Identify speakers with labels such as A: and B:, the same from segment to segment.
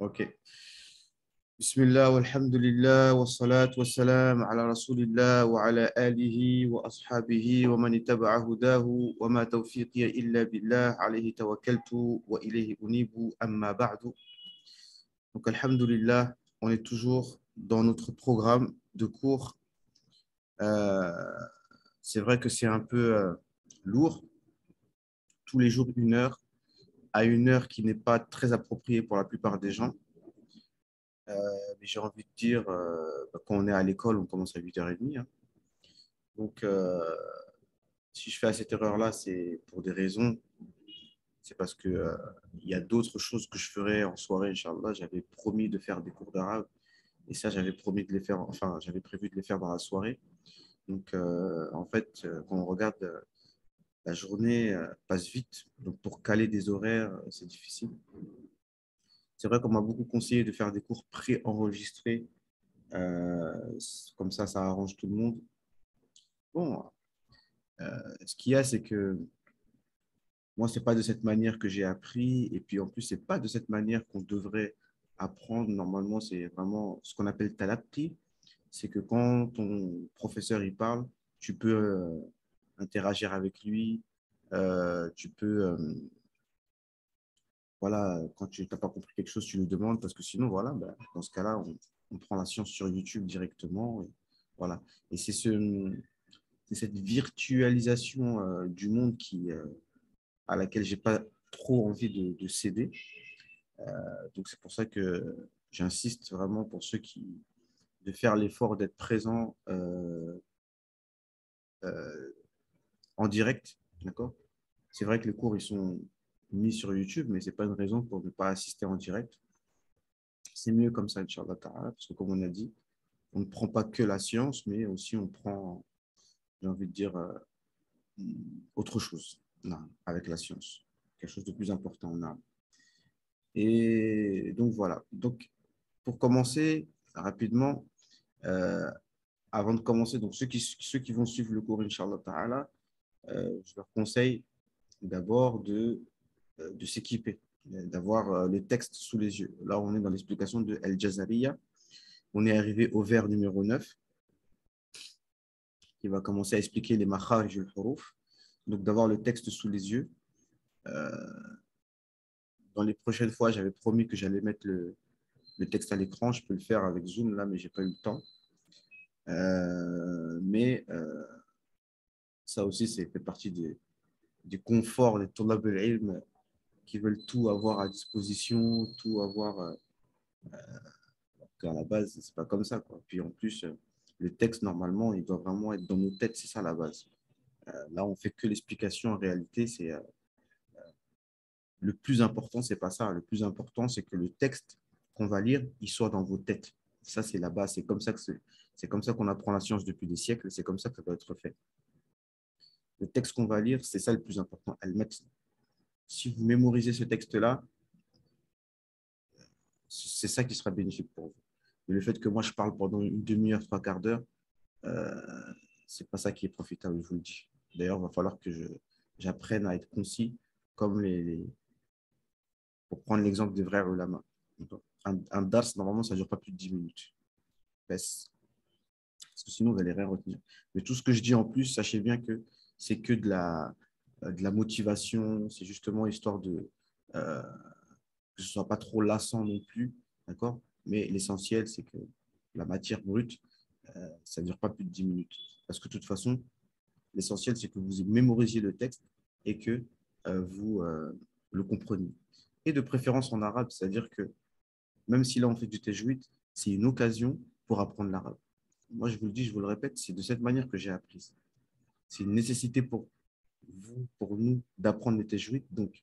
A: Ok. Bismillah, walhamdulillah, wassalat wassalam ala rasulillah wa ala alihi wa ashabihi wa man ittaba'a hudahu wa ma tawfiqiya illa billah alayhi tawakkaltu wa ilayhi unibu amma ba'du. Donc, alhamdulillah, on est toujours dans notre programme de cours. Euh, c'est vrai que c'est un peu lourd, tous les jours une heure, à une heure qui n'est pas très appropriée pour la plupart des gens. Mais j'ai envie de dire, quand on est à l'école, on commence à 8h30, hein. Donc, si je fais à cette erreur-là, c'est pour des raisons. C'est parce que, il y a d'autres choses que je ferai en soirée, Inch'Allah. J'avais promis de faire des cours d'arabe. Et ça, j'avais promis de les faire, enfin, j'avais prévu de les faire dans la soirée. Donc, en fait, quand on regarde, la journée passe vite. Donc, pour caler des horaires, c'est difficile. C'est vrai qu'on m'a beaucoup conseillé de faire des cours pré-enregistrés. Comme ça arrange tout le monde. Bon, ce qu'il y a, c'est que moi, ce n'est pas de cette manière que j'ai appris. Et puis, en plus, ce n'est pas de cette manière qu'on devrait apprendre. Normalement, c'est vraiment ce qu'on appelle talaqi. C'est que quand ton professeur il parle, tu peux interagir avec lui. Tu peux, voilà, quand tu n'as pas compris quelque chose, tu lui demandes. Parce que sinon, voilà, ben, dans ce cas-là, on prend la science sur YouTube directement. Et, voilà. Et c'est cette virtualisation du monde à laquelle j'ai pas trop envie de céder. Donc c'est pour ça que j'insiste vraiment pour ceux qui de faire l'effort d'être présent euh, en direct, d'accord? C'est vrai que les cours ils sont mis sur YouTube, mais c'est pas une raison pour ne pas assister en direct. C'est mieux comme ça, Inch'Allah Ta'ala, parce que comme on a dit, on ne prend pas que la science, mais aussi on prend, j'ai envie de dire, autre chose non, avec la science, quelque chose de plus important. On a. Et donc voilà. Donc pour commencer rapidement, euh, avant de commencer, donc ceux qui vont suivre le cours, Inch'Allah Ta'ala, je leur conseille d'abord de s'équiper, d'avoir le texte sous les yeux. Là, on est dans l'explication de El-Jazariya. On est arrivé au vers numéro 9, qui va commencer à expliquer les makharij et le huruf. Donc, d'avoir le texte sous les yeux. Euh, dans les prochaines fois, j'avais promis que j'allais mettre le texte à l'écran. Je peux le faire avec Zoom, là, mais je n'ai pas eu le temps. Mais ça aussi, c'est fait partie du confort des tollab al-ilm qui veulent tout avoir à disposition, tout avoir. À la base, c'est pas comme ça, quoi. Puis en plus, le texte, normalement, il doit vraiment être dans nos têtes, c'est ça la base. Là, on fait que l'explication. En réalité, c'est le plus important, c'est pas ça. Le plus important, c'est que le texte qu'on va lire, il soit dans vos têtes. Ça, c'est la base. C'est comme ça qu'on apprend la science depuis des siècles. C'est comme ça que ça doit être fait. Le texte qu'on va lire, c'est ça le plus important. Si vous mémorisez ce texte-là, c'est ça qui sera bénéfique pour vous. Mais le fait que moi, je parle pendant une demi-heure, trois quarts d'heure, euh, c'est pas ça qui est profitable, je vous le dis. D'ailleurs, il va falloir que j'apprenne à être concis, comme pour prendre l'exemple des vrais ulama. Un dars, normalement, ça ne dure pas plus de 10 minutes. Parce que sinon, vous n'allez rien retenir. Mais tout ce que je dis en plus, sachez bien que c'est que de la motivation, c'est justement histoire euh, que ce ne soit pas trop lassant non plus, d'accord? Mais l'essentiel, c'est que la matière brute, ça ne dure pas plus de 10 minutes. Parce que de toute façon, l'essentiel, c'est que vous mémorisiez le texte et que vous le compreniez. Et de préférence en arabe, c'est-à-dire que même si là on fait du tajwid, c'est une occasion pour apprendre l'arabe. Moi, je vous le dis, je vous le répète, c'est de cette manière que j'ai appris. C'est une nécessité pour vous, pour nous, d'apprendre le tajwid. Donc,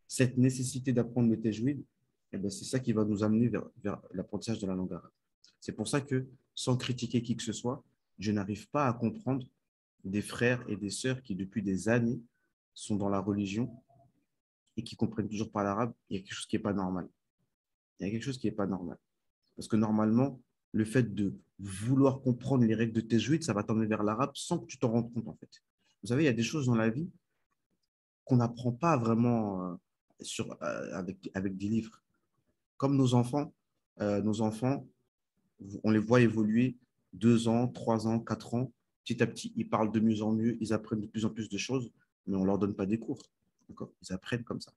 A: cette nécessité d'apprendre le tajwid, eh ben, c'est ça qui va nous amener vers l'apprentissage de la langue arabe. C'est pour ça que, sans critiquer qui que ce soit, je n'arrive pas à comprendre des frères et des sœurs qui, depuis des années, sont dans la religion et qui comprennent toujours pas l'arabe. Il y a quelque chose qui n'est pas normal. Il y a quelque chose qui n'est pas normal. Parce que normalement, le fait de vouloir comprendre les règles de tajwid, ça va t'emmener vers l'arabe sans que tu t'en rendes compte, en fait. Vous savez, il y a des choses dans la vie qu'on n'apprend pas vraiment avec des livres. Comme nos enfants, on les voit évoluer 2 ans, 3 ans, 4 ans. Petit à petit, ils parlent de mieux en mieux, ils apprennent de plus en plus de choses, mais on ne leur donne pas des cours. D'accord? Ils apprennent comme ça.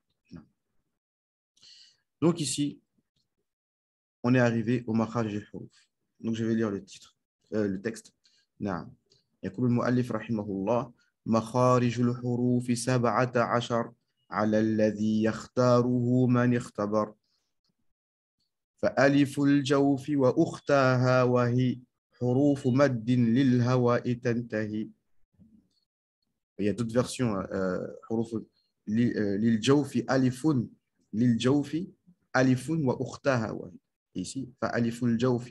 A: Donc ici, on est arrivé au makharij al-huruf. Donc je vais lire le texte. نعم. يقول المؤلف رحمه الله: مخارج الحروف 17 على الذي يختاره من اختبر، فألف الجوف وأختاها وهي حروف مد للهواء تنتهي. Il y a d'autres versions. حروف للجوف ألف للجوف ألف وأختاها وهي. Ici, فألف الجوف.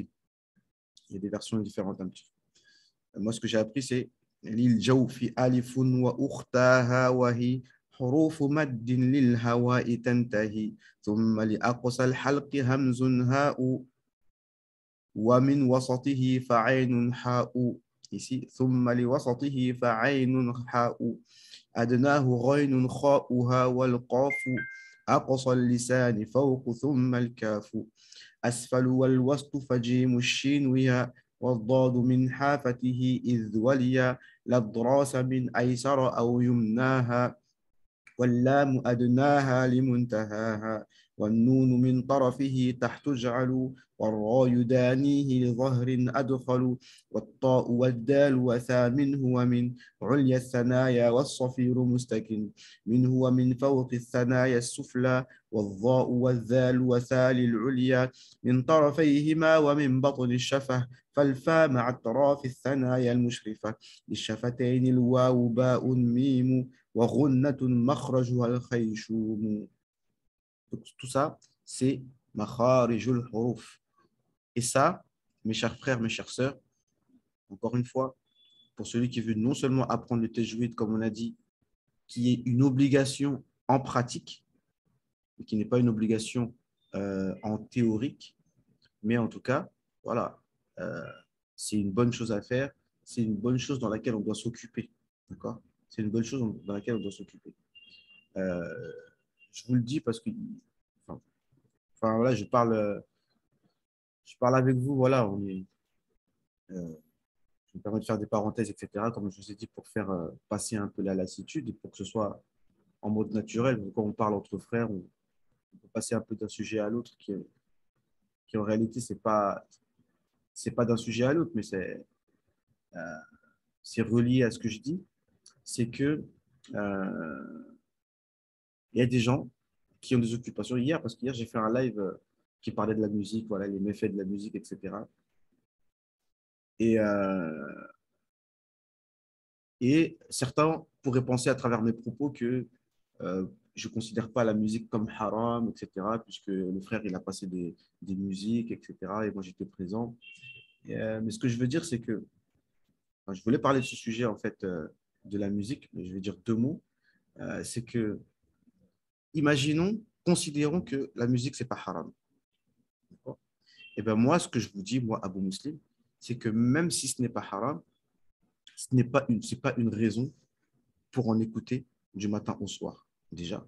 A: Il y a des versions différentes un petit peu. Moi, ce que j'ai appris, c'est للجوف ألف وأختاها وهي حروف مد للهواء تنتهي، ثم لأقصى الحلق همز هاء ومن وسطه فعين حاء. Ici, ثم لوسطه فعين حاء أدناه غين خاؤها والقاف أقصى اللسان فوق ثم الكاف أسفل والوسط فجيم الشين ويا والضاد من حافته إذ وليا للضراس من أيسر أو يمناها واللام أدناها لمنتهاها والنون من طرفه تحت اجعل والراء يدانيه لظهر أدخل والطاء والدال وثا منه ومن عليا الثنايا والصفير مستكن منه ومن فوق الثنايا السفلى والظاء والذال وثال العليا من طرفيهما ومن بطن الشفة فالفاء مع اطراف الثنايا المشرفة للشفتين الواو باء ميم وغنة مخرجها الخيشوم. Donc, tout ça, c'est makharijul huruf. Et ça, mes chers frères, mes chères sœurs, encore une fois, pour celui qui veut non seulement apprendre le tajwid, comme on a dit, qui est une obligation en pratique, mais qui n'est pas une obligation en théorique, mais en tout cas, voilà, euh, c'est une bonne chose à faire, c'est une bonne chose dans laquelle on doit s'occuper. D'accord? C'est une bonne chose dans laquelle on doit s'occuper. Euh, je vous le dis parce que, voilà, je parle avec vous, voilà, je me permets de faire des parenthèses, etc., comme je vous ai dit, pour faire passer un peu la lassitude et pour que ce soit en mode naturel. Quand on parle entre frères, on peut passer un peu d'un sujet à l'autre qui en réalité, c'est pas d'un sujet à l'autre, mais euh, c'est relié à ce que je dis. C'est que il y a des gens qui ont des occupations. Hier, parce qu'hier, j'ai fait un live qui parlait de la musique, voilà, les méfaits de la musique, etc. Et, et certains pourraient penser à travers mes propos que je ne considère pas la musique comme haram, etc., puisque le frère, il a passé des musiques, etc., et moi, j'étais présent. Mais ce que je veux dire, c'est que enfin, je voulais parler de ce sujet, en fait, de la musique, mais je vais dire 2 mots. C'est que, imaginons, considérons que la musique, c'est pas haram. Et bien moi, ce que je vous dis, moi, Abou Muslim, c'est que même si ce n'est pas haram, c'est pas une raison pour en écouter du matin au soir, déjà.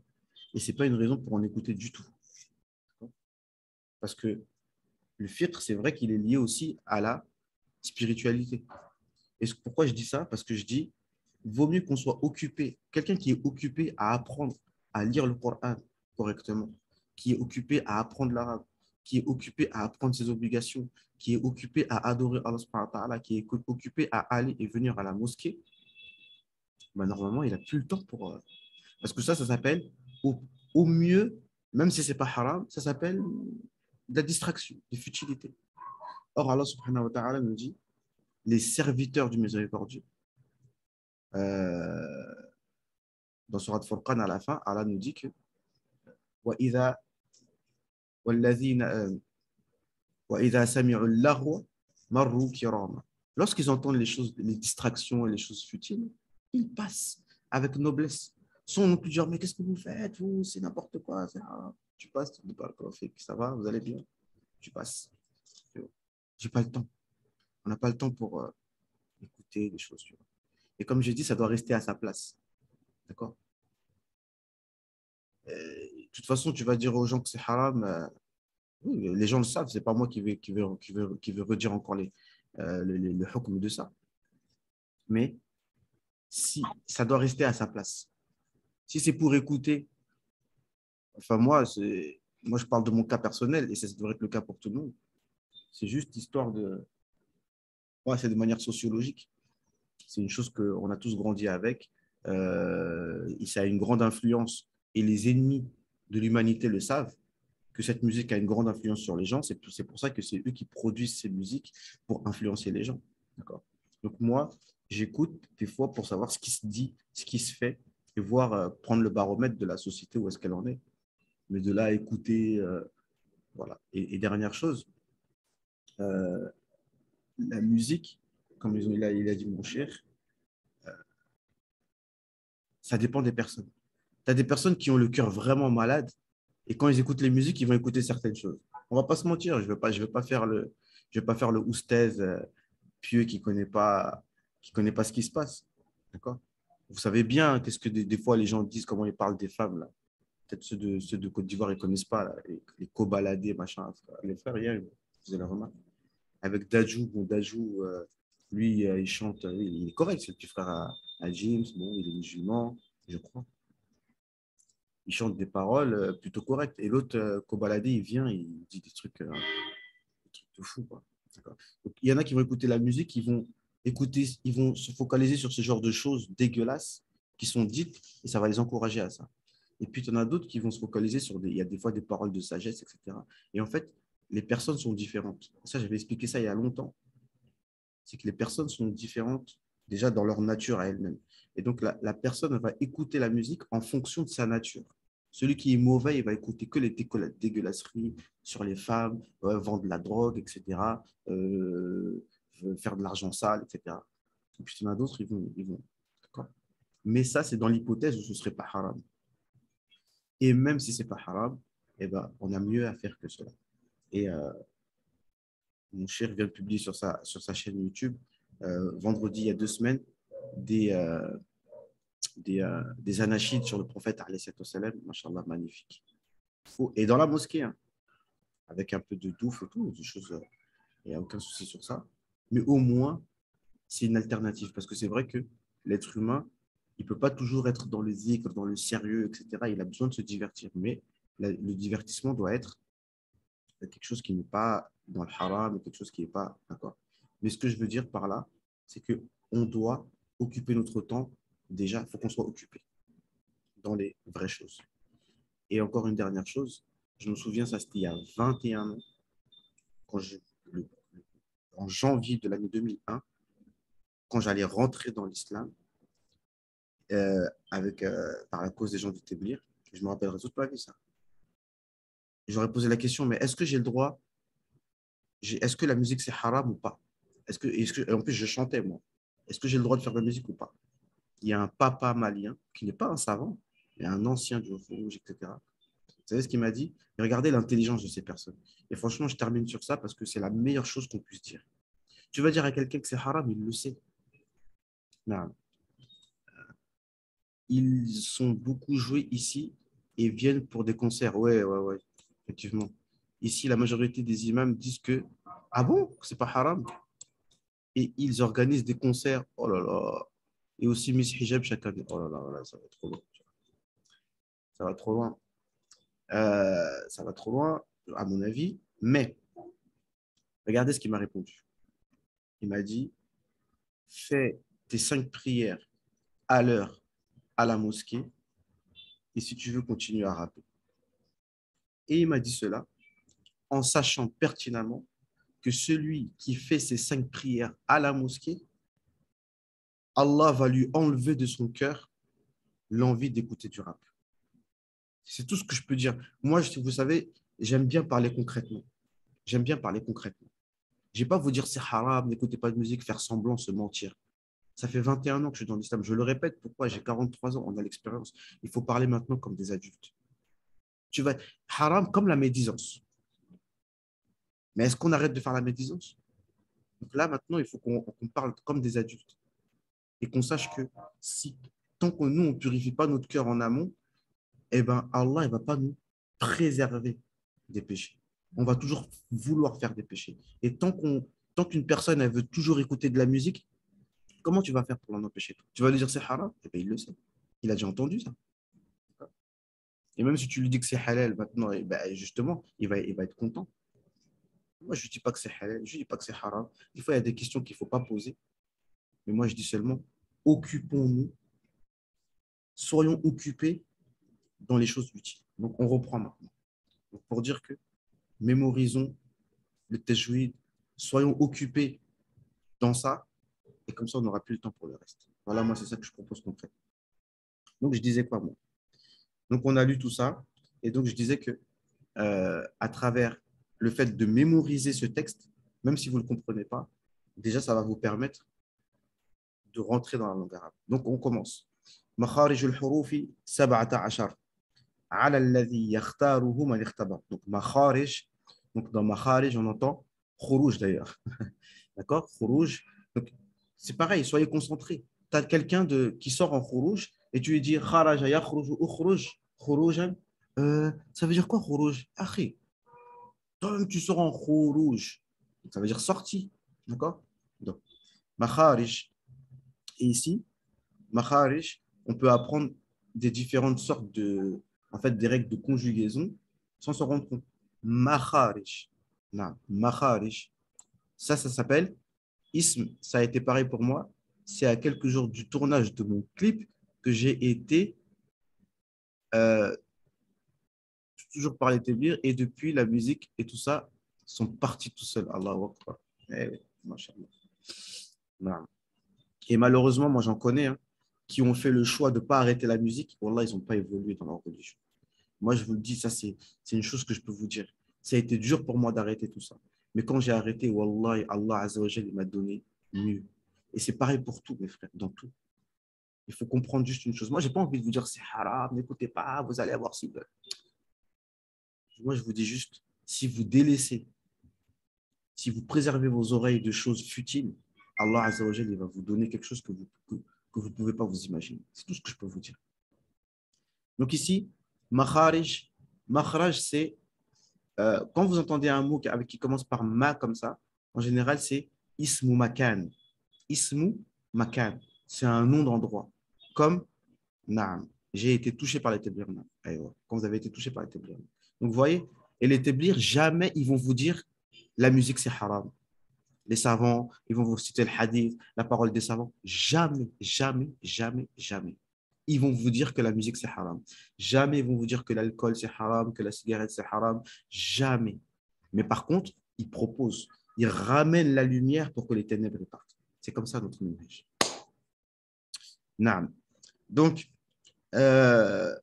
A: Et ce n'est pas une raison pour en écouter du tout. Parce que le fiqh, c'est vrai qu'il est lié aussi à la spiritualité. Et pourquoi je dis ça? Parce que je dis, il vaut mieux qu'on soit occupé, quelqu'un qui est occupé à apprendre à lire le Coran correctement, qui est occupé à apprendre l'arabe, qui est occupé à apprendre ses obligations, qui est occupé à adorer Allah subhanahu wa ta'ala, qui est occupé à aller et venir à la mosquée, ben normalement, il n'a plus le temps pour... parce que ça s'appelle, au mieux, même si ce n'est pas haram, ça s'appelle de la distraction, des futilités. Or, Allah subhanahu wa ta'ala nous dit, les serviteurs du miséricordieux, dans Surat Furqan, à la fin, Allah nous dit que وَإِذَا وَالَّذِينَ وَإِذَا سَمِعُوا اللَّغْوَ مَرُّوا كِرَامًا. Lorsqu'ils entendent les choses, les distractions et les choses futiles, ils passent avec noblesse. Sans non plus dire, mais qu'est-ce que vous faites, vous, c'est n'importe quoi. Tu passes, tu dis pas, ça va, vous allez bien, tu passes. J'ai pas le temps. On n'a pas le temps pour écouter les choses. Et comme j'ai dit, ça doit rester à sa place. D'accord? De toute façon, tu vas dire aux gens que c'est haram, Oui, les gens le savent, c'est pas moi qui vais redire encore le hukm de ça. Mais si ça doit rester à sa place. Si c'est pour écouter, enfin moi je parle de mon cas personnel et ça devrait être le cas pour tout le monde. C'est juste histoire de, moi c'est de manière sociologique. C'est une chose qu'on a tous grandi avec. Et ça a une grande influence et les ennemis de l'humanité le savent que cette musique a une grande influence sur les gens. C'est pour ça que c'est eux qui produisent ces musiques pour influencer les gens. D'accord. Donc moi, j'écoute des fois pour savoir ce qui se dit, ce qui se fait et voir, prendre le baromètre de la société, où est-ce qu'elle en est. Mais de là à écouter, voilà. Et dernière chose, euh, la musique, comme il a dit mon cher, ça dépend des personnes. Tu as des personnes qui ont le cœur vraiment malade et quand ils écoutent les musiques, ils vont écouter certaines choses. On va pas se mentir, je vais pas faire je vais pas faire le oustez pieux qui connaît pas ce qui se passe. D'accord. Vous savez bien qu'est-ce que des fois les gens disent, comment ils parlent des femmes là. Peut-être ceux de Côte d'Ivoire, ils connaissent pas là, les co-baladés, machin. Les frères, hier, ils faisaient la remarque. Avec Dajou, bon, Dajou, lui, il chante, il est correct, c'est le petit frère à James, bon, il est musulman, je crois. Il chante des paroles plutôt correctes. Et l'autre, Kobalade, il vient, il dit des trucs de fou, quoi. Donc, il y en a qui vont écouter la musique, ils vont se focaliser sur ce genre de choses dégueulasses qui sont dites et ça va les encourager à ça. Et puis, il y en a d'autres qui vont se focaliser sur il y a des fois des paroles de sagesse, etc. Et en fait, les personnes sont différentes. Ça, j'avais expliqué ça il y a longtemps. C'est que les personnes sont différentes déjà dans leur nature à elles-mêmes. Et donc, la personne va écouter la musique en fonction de sa nature. Celui qui est mauvais, il va écouter que les dégueulasseries sur les femmes, vendre de la drogue, etc., faire de l'argent sale, etc. Et puis, il y en a d'autres, ils vont. D'accord. Mais ça, c'est dans l'hypothèse où ce ne serait pas haram. Et même si ce n'est pas haram, eh ben, on a mieux à faire que cela. Et mon cher vient de publier sur sa chaîne YouTube, vendredi, il y a 2 semaines, des, euh, des anachides sur le prophète, machallah, magnifique. Et dans la mosquée, hein, avec un peu de douf et tout, des choses, il n'y a aucun souci sur ça. Mais au moins, c'est une alternative, parce que c'est vrai que l'être humain, il ne peut pas toujours être dans le zikr, dans le sérieux, etc. Il a besoin de se divertir, mais le divertissement doit être quelque chose qui n'est pas dans le haram, quelque chose qui n'est pas d'accord. Mais ce que je veux dire par là, c'est qu'on doit occuper notre temps. Déjà, il faut qu'on soit occupé dans les vraies choses. Et encore une dernière chose, je me souviens, ça c'était il y a 21 ans, quand le, en janvier de l'année 2001, quand j'allais rentrer dans l'islam, par la cause des gens du Téblir, je me rappellerai toute ma vie ça. J'aurais posé la question, mais est-ce que j'ai le droit, est-ce que la musique c'est haram ou pas? Et en plus, je chantais moi. Est-ce que j'ai le droit de faire de la musique ou pas? Il y a un papa malien qui n'est pas un savant, mais un ancien du rouge, etc. Vous savez ce qu'il m'a dit? Et regardez l'intelligence de ces personnes. Et franchement, je termine sur ça parce que c'est la meilleure chose qu'on puisse dire. Tu vas dire à quelqu'un que c'est haram, il le sait. Non. Ils sont beaucoup joués ici et viennent pour des concerts. Ouais, ouais, ouais, effectivement. Ici, la majorité des imams disent que, ah bon, c'est pas haram. Et ils organisent des concerts. Oh là là. Et aussi Miss Hijab chaque année. Oh là là, là, ça va trop loin. Ça va trop loin. Ça va trop loin, à mon avis. Mais, regardez ce qu'il m'a répondu. Il m'a dit, fais tes 5 prières à l'heure à la mosquée et si tu veux continuer à rapper. Et il m'a dit cela en sachant pertinemment que celui qui fait ses 5 prières à la mosquée, Allah va lui enlever de son cœur l'envie d'écouter du rap. C'est tout ce que je peux dire. Moi, vous savez, j'aime bien parler concrètement. J'aime bien parler concrètement. Je ne vais pas vous dire c'est haram, n'écoutez pas de musique, faire semblant, se mentir. Ça fait 21 ans que je suis dans l'islam. Je le répète, pourquoi? J'ai 43 ans, on a l'expérience. Il faut parler maintenant comme des adultes. Tu vas haram comme la médisance. Mais est-ce qu'on arrête de faire la médisance? Donc là, maintenant, il faut qu'on parle comme des adultes et qu'on sache que si, tant que nous, on ne purifie pas notre cœur en amont, eh ben, Allah ne va pas nous préserver des péchés. On va toujours vouloir faire des péchés. Et tant qu'une personne elle veut toujours écouter de la musique, comment tu vas faire pour l'en empêcher? Tu vas lui dire c'est haram? Eh bien, il le sait. Il a déjà entendu ça. Et même si tu lui dis que c'est halal maintenant, eh ben, justement, il va être content. Moi, je ne dis pas que c'est halal, je ne dis pas que c'est haram. Des fois, il y a des questions qu'il ne faut pas poser. Mais moi, je dis seulement, occupons-nous, soyons occupés dans les choses utiles. Donc, on reprend maintenant. Donc, pour dire que mémorisons le tajwid, soyons occupés dans ça, et comme ça, on n'aura plus le temps pour le reste. Voilà, moi, c'est ça que je propose qu'on fait. Donc, je disais quoi, moi? Donc, on a lu tout ça, et donc, je disais que à travers le fait de mémoriser ce texte, même si vous ne le comprenez pas, déjà, ça va vous permettre de rentrer dans la langue arabe. Donc, on commence. مخارج الحروف 17 على الذي يختاره من اختبر. Donc, makharij. Donc, dans makharij, on entend khuruj d'ailleurs. D'accord? Khuruj. Donc, c'est pareil, soyez concentrés. Tu as quelqu'un qui sort en khuruj et tu lui dis kharaja yakhruju ukhruj khurujan. Ça veut dire quoi khuruj? Akhi, toi-même tu sors en khuruj. Ça veut dire sortie. D'accord? Donc, makharij. Et ici, makharij, on peut apprendre des différentes sortes en fait, des règles de conjugaison sans s'en rendre compte. Makharij. Non, makharij. Ça s'appelle ism. Ça a été pareil pour moi. C'est à quelques jours du tournage de mon clip que j'ai été euh, toujours par les tébir et depuis la musique et tout ça sont partis tout seuls. Allahu Akbar. Eh oui, mashallah. Non. Et malheureusement, moi j'en connais hein, qui ont fait le choix de ne pas arrêter la musique. Wallah, ils n'ont pas évolué dans leur religion. Moi, je vous le dis, ça, c'est une chose que je peux vous dire. Ça a été dur pour moi d'arrêter tout ça. Mais quand j'ai arrêté, Wallah, Allah Azza wa Jal, il m'a donné mieux. Et c'est pareil pour tout, mes frères, dans tout. Il faut comprendre juste une chose. Moi, je n'ai pas envie de vous dire c'est haram, n'écoutez pas, vous allez avoir si. Moi, je vous dis juste, si vous délaissez, si vous préservez vos oreilles de choses futiles, Allah Azza wa Jal, il va vous donner quelque chose que vous ne pouvez pas vous imaginer. C'est tout ce que je peux vous dire. Donc ici, makharij, makharaj, c'est quand vous entendez un mot qui commence par ma comme ça, en général, c'est ismu makan. Ismu makan, c'est un nom d'endroit. Comme naam, j'ai été touché par les téblirs. Quand vous avez été touché par les téblirs. Donc vous voyez, et les téblirs, jamais ils vont vous dire la musique c'est haram. Les savants, ils vont vous citer le hadith, la parole des savants. Jamais, jamais, jamais, jamais. Ils vont vous dire que la musique, c'est haram. Jamais ils vont vous dire que l'alcool, c'est haram, que la cigarette, c'est haram. Jamais. Mais par contre, ils proposent, ils ramènent la lumière pour que les ténèbres partent. C'est comme ça notre nuage. Naam. Donc, euh,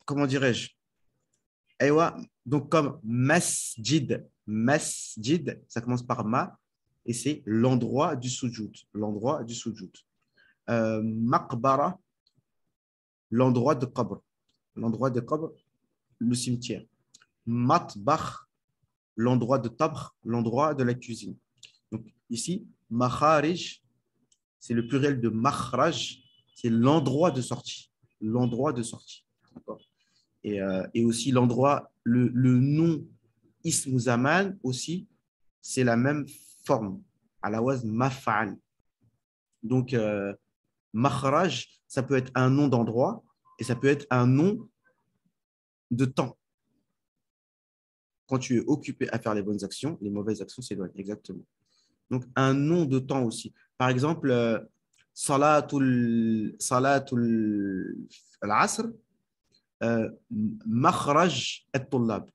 A: comment dirais-je? Aywa, donc comme masjid, masjid, ça commence par ma, et c'est l'endroit du sujoud, l'endroit du sujoud. Maqbara, l'endroit de qabr, l'endroit de qabr, le cimetière. Matbakh, l'endroit de tabr, l'endroit de la cuisine. Donc ici, makharij, c'est le pluriel de makhraj, c'est l'endroit de sortie, l'endroit de sortie. D'accord. Et aussi l'endroit, le nom ismu zaman aussi, c'est la même forme, à la waz maf'al. Donc, makhraj, ça peut être un nom d'endroit et ça peut être un nom de temps. Quand tu es occupé à faire les bonnes actions, les mauvaises actions s'éloignent. Exactement. Donc, un nom de temps aussi. Par exemple, salatul al-asr, makhraj at-tullab.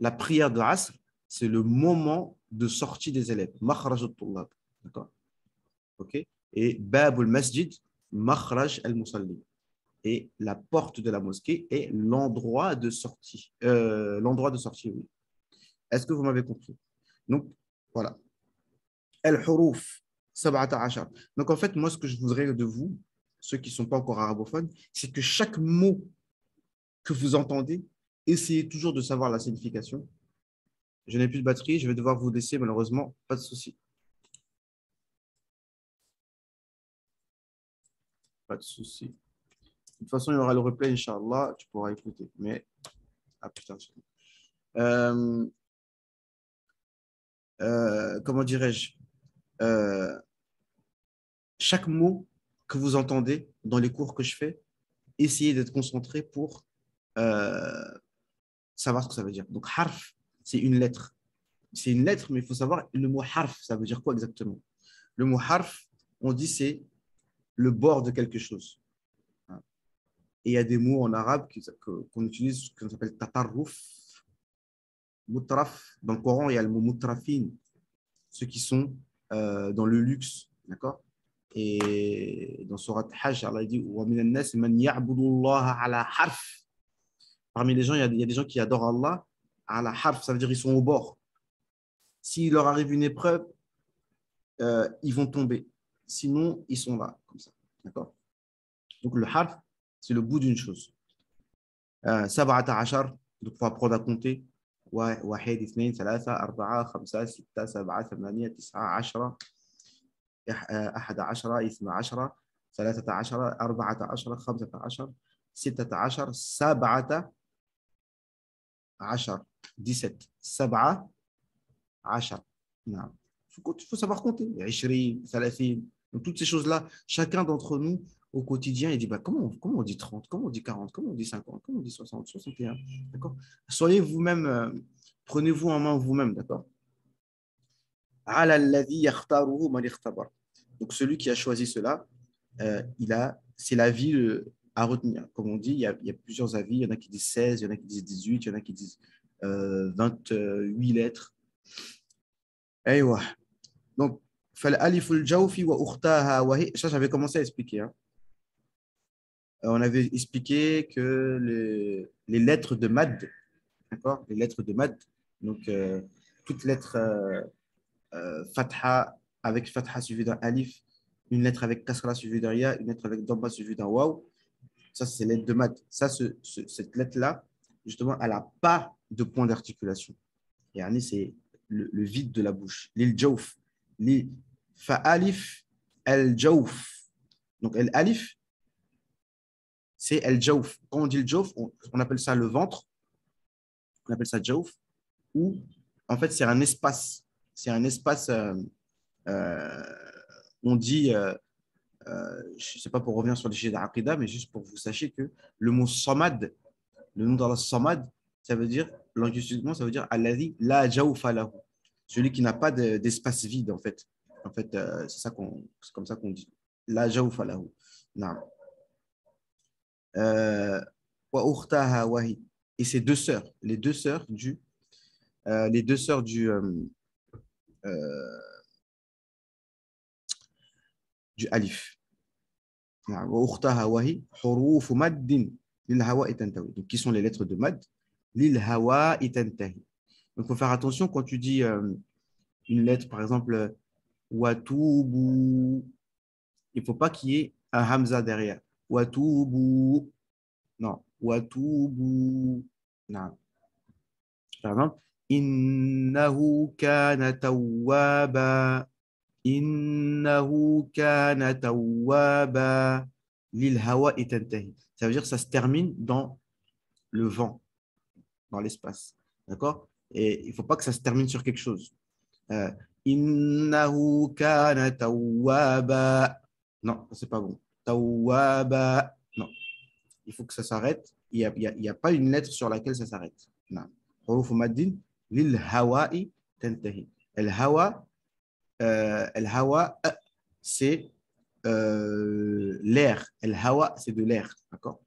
A: La prière de Asr, c'est le moment de sortie des élèves. Makhraj al-tullab. D'accord. OK. Et Babul Masjid, Makhraj al-Musalli. Et la porte de la mosquée est l'endroit de sortie. L'endroit de sortie, oui. Est-ce que vous m'avez compris? Donc, voilà. Al-Huruf, 17. Donc, en fait, moi, ce que je voudrais de vous, ceux qui ne sont pas encore arabophones, c'est que chaque mot que vous entendez, essayez toujours de savoir la signification. Je n'ai plus de batterie, je vais devoir vous laisser, malheureusement, pas de souci. Pas de souci. De toute façon, il y aura le replay, Inch'Allah, tu pourras écouter. Mais, ah putain, Euh, comment dirais-je, euh, chaque mot que vous entendez dans les cours que je fais, essayez d'être concentré pour euh, savoir ce que ça veut dire. Donc, harf, c'est une lettre. C'est une lettre, mais il faut savoir le mot harf, ça veut dire quoi exactement? Le mot harf, on dit c'est le bord de quelque chose. Et il y a des mots en arabe qu'on utilise, qu'on s'appelle tatarruf, mutraf. Dans le Coran, il y a le mot mutrafin, ceux qui sont dans le luxe. D'accord? Et dans Surat Hajj, Allah dit wa minan nas man ya'budu Allah ala harf. Parmi les gens, il y a des gens qui adorent Allah ala harf, ça veut dire qu'ils sont au bord. S'il leur arrive une épreuve, ils vont tomber. Sinon, ils sont là, comme ça. D'accord? Donc, le harf, c'est le bout d'une chose. Sab'ata ashar, donc il faut apprendre à compter. واحد اثنين ثلاثة أربعة خمسة ستة سبعة ثمانية تسعة عشرة 11 12 13 14 15 16 17 10 17 17 نعم. Il faut savoir compter. 20, 30. Donc, toutes ces choses-là, chacun d'entre nous, au quotidien, il dit bah, comment on dit 30, comment on dit 40, comment on dit 50, comment on dit 60, 61. D'accord? Soyez vous-même, prenez-vous en main vous-même. D'accord? Donc, celui qui a choisi cela, c'est l'avis à retenir. Comme on dit, il y a plusieurs avis. Il y en a qui disent 16, il y en a qui disent 18, il y en a qui disent 28 lettres. Aïwa. Donc, ça, j'avais commencé à expliquer. Hein. On avait expliqué que les lettres de Mad, d'accord, les lettres de Mad, donc toute lettre Fatha avec Fatha suivi d'un Alif, une lettre avec Kasra suivi d'un Ya, une lettre avec Damba suivi d'un Waw, ça c'est lettre de Mad. Ça, cette lettre-là, justement, elle n'a pas de point d'articulation. Et c'est le vide de la bouche. L'il Jauf. Fa'alif al-Jauf. Donc, al-Alif, c'est al-Jauf. Quand on dit le Jauf, on appelle ça le ventre, on appelle ça Jauf, ou en fait, c'est un espace. C'est un espace, euh, on dit, je ne sais pas pour revenir sur les sujets d'Aqida, mais juste pour que vous sachiez que le mot Samad, le nom d'Allah Samad, ça veut dire, linguistiquement, ça veut dire Alladhi la Jawfa lahu. Celui qui n'a pas d'espace vide, en fait. En fait, c'est comme ça qu'on dit. La Jawfa lahu. Naam. Wa ukhtaha wahi. Et ses deux sœurs, les deux sœurs du alif. Naam. Wa ukhtaha wahi huruf maddin lil hawa tantahi. Donc, qui sont les lettres de mad lil hawa tantahi. Donc, il faut faire attention quand tu dis une lettre, par exemple, watubu. Il ne faut pas qu'il y ait un hamza derrière. Watubu. Non. Watubu. Non. Par exemple, innahu kana tawwaba. Innahu kana tawwaba. Lil hawa tantahi. Ça veut dire que ça se termine dans le vent, dans l'espace. D'accord? Et il ne faut pas que ça se termine sur quelque chose. Innahu kana tawwaba. Non, c'est pas bon. Tawwaba. Non, il faut que ça s'arrête. Il y a pas une lettre sur laquelle ça s'arrête. Non. Huruf maddin lil hawa'i tantahi. El hawa, c'est l'air. El hawa, c'est de l'air. D'accord?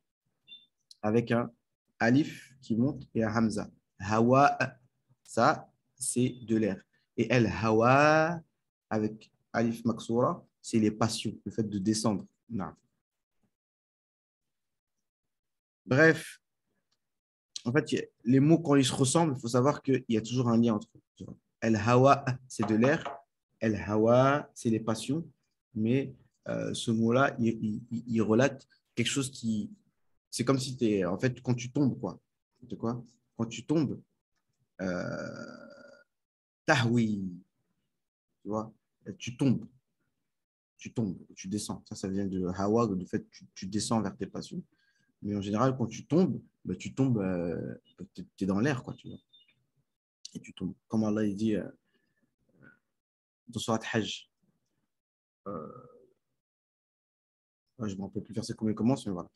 A: Avec un alif qui monte et un hamza. Hawa, ça, c'est de l'air. Et el hawa, avec alif maksoura, c'est les passions, le fait de descendre. Non. Bref, en fait, les mots, quand ils se ressemblent, il faut savoir qu'il y a toujours un lien entre eux. El hawa, c'est de l'air. El hawa, c'est les passions. Mais ce mot-là, il relate quelque chose qui. C'est comme si tu es. En fait, quand tu tombes, quoi. De quoi? Quand tu tombes, tahwi, tu vois, tu tombes. Tu tombes, tu descends. Ça vient de hawa, du fait que tu descends vers tes passions. Mais en général, quand tu tombes, bah, tu tombes, tu es dans l'air, quoi, tu vois. et tu tombes. Comme Allah il dit dans Surat Hajj, je ne me rappelle plus verset comment il commence, mais voilà.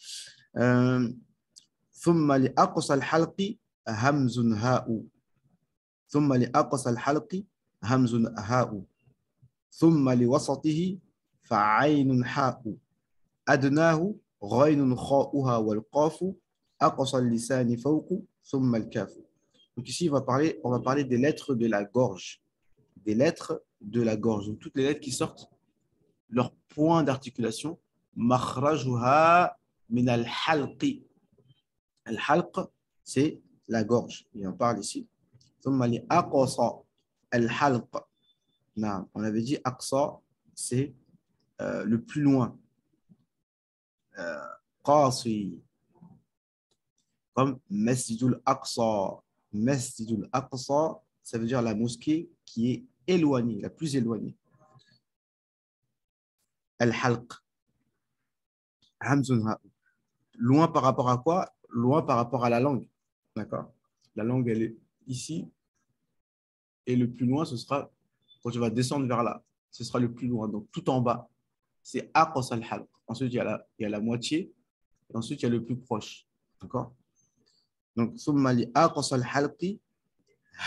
A: ثم لأقصى الحلق همز هاء ثم لأقصى الحلق همز هاء ثم لوسطه فعين حاء أدناه غين خاؤها والقاف أقصى اللسان فوق ثم الكاف. Donc ici, on va parler des lettres de la gorge. Des lettres de la gorge. Donc toutes les lettres qui sortent, leur point d'articulation, مخرجها من الحلق. Al-halq, c'est la gorge. Et on parle ici. ثم لأقصى الحلق. Non, on avait dit aqsa, c'est le plus loin. Qasi, comme Masjidul Aqsa. Masjidul Aqsa, ça veut dire la mosquée qui est éloignée, la plus éloignée. Al-halq. Hamzun ha. Loin par rapport à quoi? Loin par rapport à la langue. D'accord? La langue, elle est ici. Et le plus loin, ce sera quand tu vas descendre vers là. Ce sera le plus loin. Donc, tout en bas, c'est aqsa al-halq. Ensuite, il y a la moitié. Et ensuite, il y a le plus proche. D'accord? Donc, thumma li aqsa al-halqi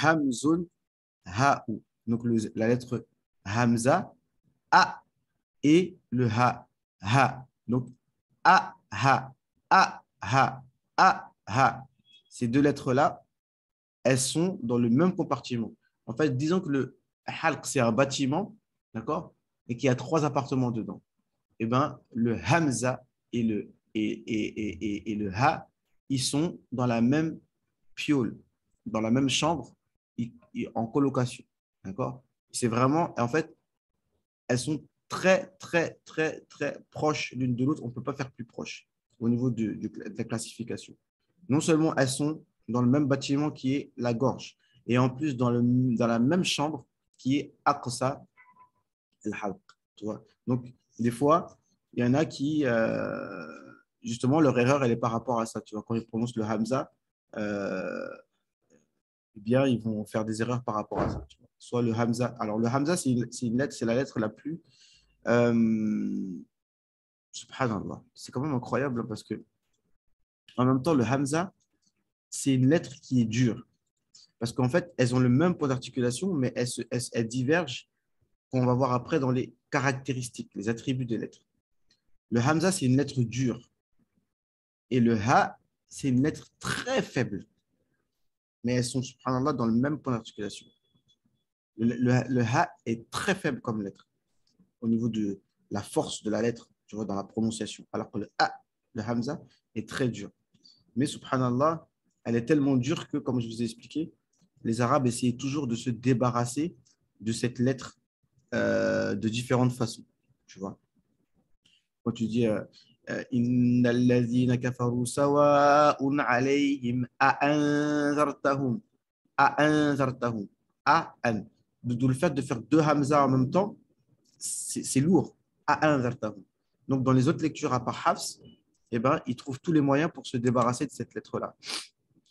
A: hamzun ha'u. Donc, la lettre hamza, a et le ha. Donc, a, ha, a, ha, a, ha. Ces deux lettres-là, elles sont dans le même compartiment. En fait, disons que le halq, c'est un bâtiment, d'accord, et qu'il y a 3 appartements dedans. Eh bien, le hamza et le ha, ils sont dans la même piole, dans la même chambre, en colocation. D'accord? C'est vraiment, en fait, elles sont très, très, très, très proches l'une de l'autre. On ne peut pas faire plus proche au niveau de la classification. Non seulement elles sont dans le même bâtiment qui est la gorge, et en plus dans la même chambre qui est Aqsa al-Halq. Tu vois? Donc, des fois, il y en a qui, justement, leur erreur, elle est par rapport à ça. Tu vois, quand ils prononcent le Hamza, eh bien, ils vont faire des erreurs par rapport à ça. Tu vois. Soit le Hamza. Alors, le Hamza, c'est une lettre, c'est la lettre la plus. Subhanallah. C'est quand même incroyable parce que, en même temps, le Hamza, c'est une lettre qui est dure. Parce qu'en fait, elles ont le même point d'articulation, mais elles divergent, qu'on va voir après dans les caractéristiques, les attributs des lettres. Le Hamza, c'est une lettre dure. Et le Ha, c'est une lettre très faible. Mais elles sont, subhanallah, dans le même point d'articulation. Le Ha est très faible comme lettre, au niveau de la force de la lettre, tu vois, dans la prononciation. Alors que le A, le Hamza, est très dur. Mais subhanallah, elle est tellement dure que, comme je vous ai expliqué, les Arabes essayaient toujours de se débarrasser de cette lettre de différentes façons. Tu vois, quand tu dis Innal ladhina kafaru sawa'un alayhim a'anzartahum a'anzartahum a'an. D'où le fait de faire 2 hamza en même temps, c'est lourd. A'anzartahum. Donc, dans les autres lectures à part Hafs, eh ben, ils trouvent tous les moyens pour se débarrasser de cette lettre-là.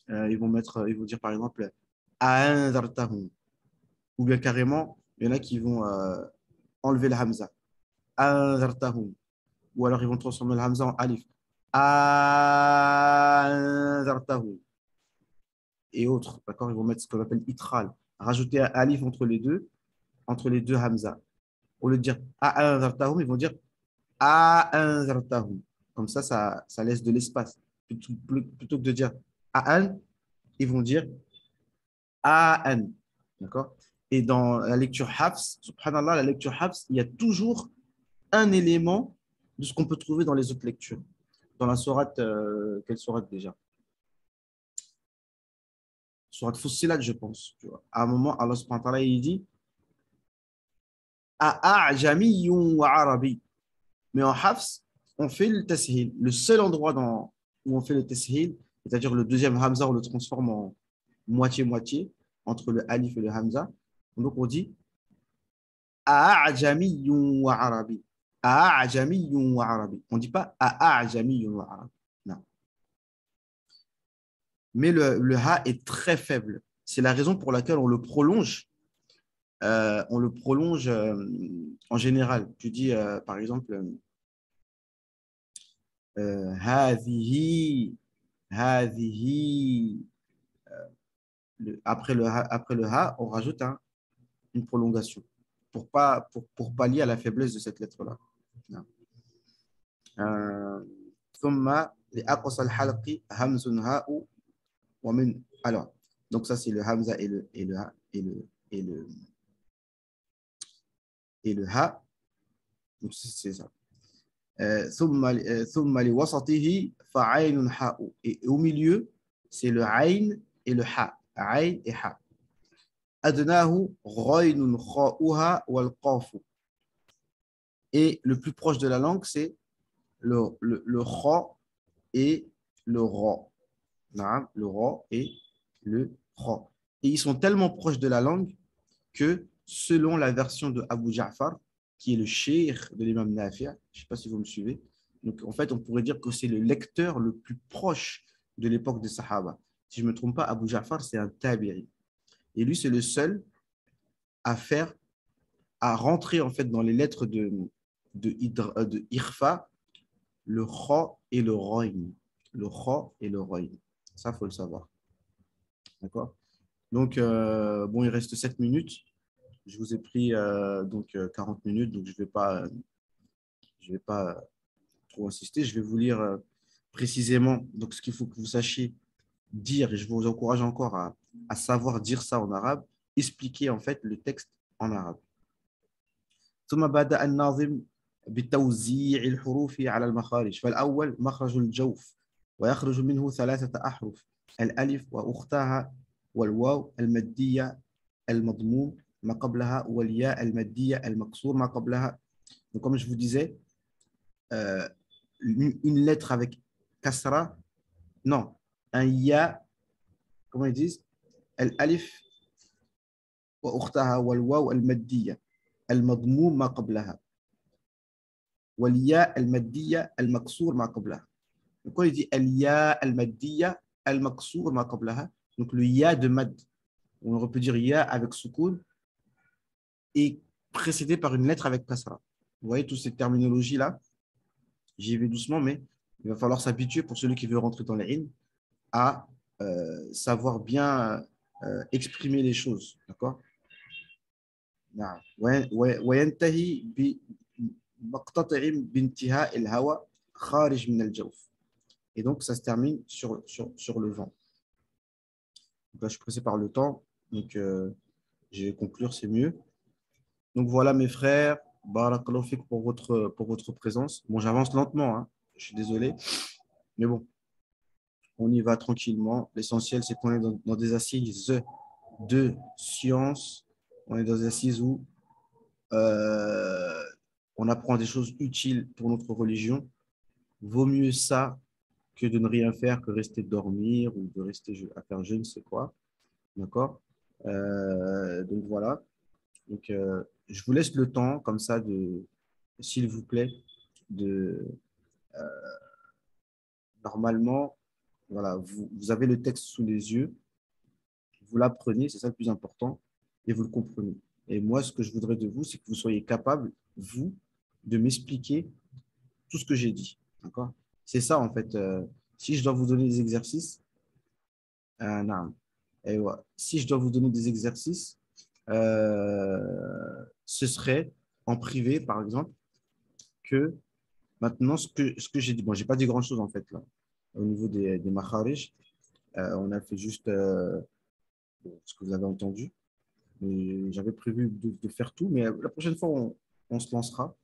A: Ils vont dire par exemple A'anzartahum. Ou bien carrément, il y en a qui vont enlever le hamza. A'anzartahum. Ou alors ils vont transformer le hamza en alif. A'anzartahum. Et autres, d'accord? Ils vont mettre ce qu'on appelle itral. Rajouter un alif entre les deux hamza. Au lieu de dire A'anzartahum, ils vont dire A'anzartahum. Comme ça laisse de l'espace. Plutôt que de dire A'an, ils vont dire A'an. D'accord? Et dans la lecture Hafs, subhanallah, la lecture Hafs, il y a toujours un élément de ce qu'on peut trouver dans les autres lectures. Dans la sourate, quelle sourate déjà? Sourate Fussilat, je pense. Tu vois. À un moment, Allah subhanahu wa ta'ala, il dit A'ajamiyyun wa arabi. Mais en Hafs, on fait le tashil. Le seul endroit où on fait le tashil, c'est-à-dire le deuxième Hamza, on le transforme en moitié-moitié entre le alif et le Hamza. Donc on dit A'ajamiyyun wa arabi. A'ajamiyyun wa arabi. On ne dit pas A'ajamiyyun wa arabi. Non. Mais le Ha est très faible. c'est la raison pour laquelle on le prolonge en général. Tu dis, par exemple, هذه, هذه, après le ha, on rajoute une prolongation pour pallier à la faiblesse de cette lettre-là. ثم لأقصى الحلق همز هاء ومن. Alors, donc ça c'est le hamza et le ha et le ha. Donc c'est ça. ثم لوسطه فعين حاء. Et au milieu, c'est le ayn et le ha. Ayn et ha. أدناه غين خاؤها والقاف. Et le plus proche de la langue, c'est le kha et le ra. Le ra et le kha. Et ils sont tellement proches de la langue que selon la version de Abu Ja'far, qui est le cheikh de l'imam Nafi', je ne sais pas si vous me suivez, donc en fait on pourrait dire que c'est le lecteur le plus proche de l'époque des Sahaba. Si je ne me trompe pas, Abu Ja'far c'est un tabi'i. Et lui c'est le seul à rentrer en fait dans les lettres de Irfa, le kha et le rayn. Le kha et le rayn. Ça, il faut le savoir. D'accord? Donc, bon, il reste 7 minutes. Je vous ai pris 40 minutes, donc je vais pas trop insister. Je vais vous lire précisément donc, ce qu'il faut que vous sachiez dire, et je vous encourage encore à savoir dire ça en arabe, expliquer en fait le texte en arabe. ثم بدأ الناظم بتوزيع الحروف على المخارج. فالأول مخرج الجوف ويخرج منه 3 أحرف: الألف وأختها والواو المادية المضموم ما قبلها والياء المادية المكسور ما قبلها. Donc, comme je vous disais, une lettre avec kasra, non, un ya, comment ils disent, الألف وأختها والواو المادية المضموم ما قبلها والياء المادية المكسور ما قبلها. Donc, quand il dit الياء المادية المكسور ما قبلها, donc le ya de mad, on aurait pu dire ya avec soukoun, est précédé par une lettre avec kasra. Vous voyez toutes ces terminologies-là, j'y vais doucement, mais il va falloir s'habituer pour celui qui veut rentrer dans les lignes à savoir bien exprimer les choses. D'accord? وينتهي بمقتطع بانتهاء الهواء خارج من الجوف. Et donc, ça se termine sur le vent. Donc là, je suis pressé par le temps, donc je vais conclure, c'est mieux. Donc voilà, mes frères, barakallahu fik pour votre présence. Bon, j'avance lentement, hein. Je suis désolé, mais bon, on y va tranquillement. L'essentiel, c'est qu'on est dans des assises de science. On est dans des assises où on apprend des choses utiles pour notre religion. Vaut mieux ça que de ne rien faire, que rester dormir ou de rester à faire je ne sais quoi. D'accord? Donc voilà. Donc, je vous laisse le temps, comme ça, s'il vous plaît, normalement, voilà, vous avez le texte sous les yeux, vous l'apprenez, c'est ça le plus important, et vous le comprenez. Et moi, ce que je voudrais de vous, c'est que vous soyez capable, vous, de m'expliquer tout ce que j'ai dit. D'accord? C'est ça, en fait. Si je dois vous donner des exercices, non. Et ouais. Si je dois vous donner des exercices, ce serait en privé, par exemple, que maintenant, ce que j'ai dit, bon, je n'ai pas dit grand-chose, en fait, là, au niveau des makharij. On a fait juste ce que vous avez entendu. J'avais prévu de faire tout, mais la prochaine fois, on se lancera.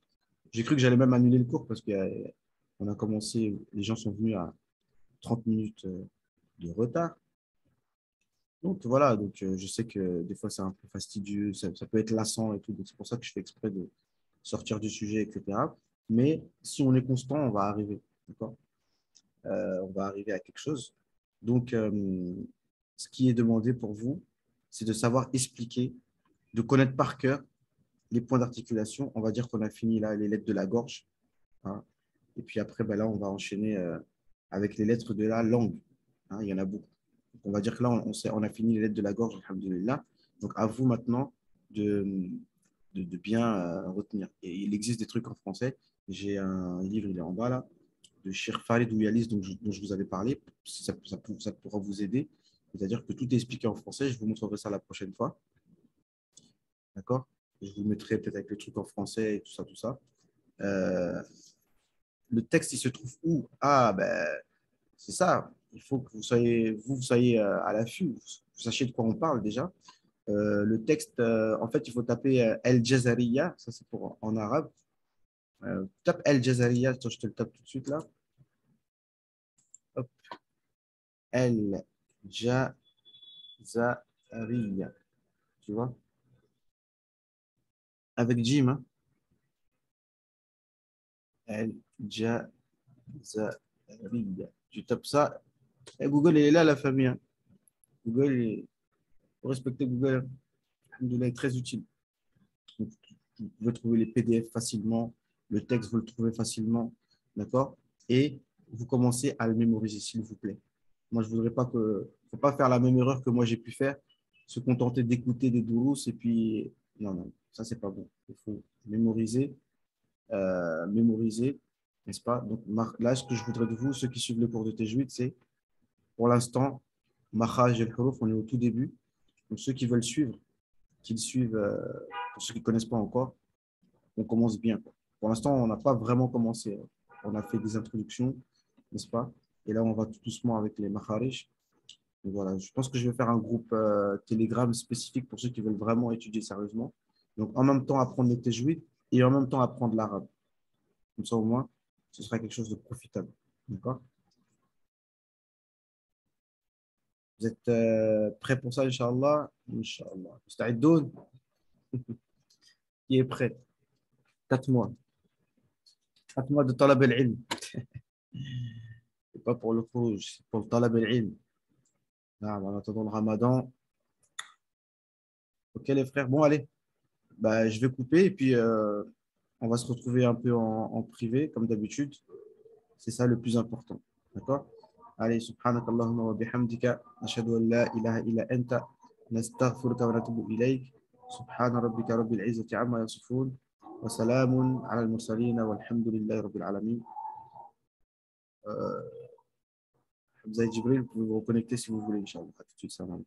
A: J'ai cru que j'allais même annuler le cours parce qu'on a commencé, les gens sont venus à 30 minutes de retard. Donc voilà, donc, je sais que des fois c'est un peu fastidieux, ça peut être lassant et tout, donc c'est pour ça que je fais exprès de sortir du sujet, etc. Mais si on est constant, on va arriver, d'accord? On va arriver à quelque chose. Donc, ce qui est demandé pour vous, c'est de savoir expliquer, de connaître par cœur les points d'articulation. On va dire qu'on a fini là les lettres de la gorge, hein. Et puis après, ben là, on va enchaîner avec les lettres de la langue, hein. Il y en a beaucoup. On va dire que là, on a fini les lettres de la gorge, alhamdoulilah. Donc, à vous maintenant de bien retenir. Et il existe des trucs en français. J'ai un livre, il est en bas là, de Cheikh Farid Ouyalis, dont je vous avais parlé. Ça pourra vous aider. C'est-à-dire que tout est expliqué en français. Je vous montrerai ça la prochaine fois. D'accord? Je vous mettrai peut-être avec les trucs en français et tout ça, tout ça. Euh, le texte, il se trouve où? Ah, ben, c'est ça. Il faut que vous soyez à l'affût. Vous sachiez de quoi on parle déjà. Le texte, en fait, il faut taper El Jazariya, ça c'est pour en arabe. Tape El Jazariya, je te le tape tout de suite là. Hop. El Jazariya, tu vois, avec Jim, hein. El Jazariya. Tu tapes ça. Et Google, il est là, la famille, hein. Google, faut respecter Google, hein. Alhamdoulilah, est très utile. Donc, vous pouvez trouver les PDF facilement, le texte, vous le trouvez facilement, d'accord? Et vous commencez à le mémoriser, s'il vous plaît. Moi, je voudrais pas que, faut pas faire la même erreur que moi j'ai pu faire, se contenter d'écouter des dourous et puis, non, non, ça c'est pas bon. Il faut mémoriser, n'est-ce pas? Donc là, ce que je voudrais de vous, ceux qui suivent le cours de Tajwid, c'est pour l'instant, Makhraj et al-Huruf, on est au tout début. Donc ceux qui veulent suivre, qu'ils suivent, pour ceux qui ne connaissent pas encore, on commence bien, quoi. Pour l'instant, on n'a pas vraiment commencé. On a fait des introductions, n'est-ce pas? Et là, on va tout doucement avec les Makharij. Donc voilà, je pense que je vais faire un groupe Telegram spécifique pour ceux qui veulent vraiment étudier sérieusement. Donc, en même temps, apprendre le tajwid et en même temps, apprendre l'arabe. Comme ça, au moins, ce sera quelque chose de profitable. D'accord? Vous êtes prêts pour ça, Inch'Allah? Inch'Allah. Musta'iddoun? Qui est prêt? 4 mois. 4 mois de talab al-ilm. C'est pas pour le khuruj, c'est pour le talab al-ilm. En attendant le ramadan. Ok, les frères. Bon, allez. Bah, je vais couper et puis on va se retrouver un peu en privé, comme d'habitude. C'est ça le plus important. D'accord? Allez, subhanak Allahumma wa bihamdika, nashhadu an la ilaha illa anta, nastaghfiruka wa natubu ilayk. Subhana rabbika rabbil izzati amma yasifun. Wa salamun ala al-mursalin walhamdulillahi rabbil alamin. Hamza et Jibril, vous pouvez vous reconnecter si vous voulez, Inch'Allah. À tout de suite, salam.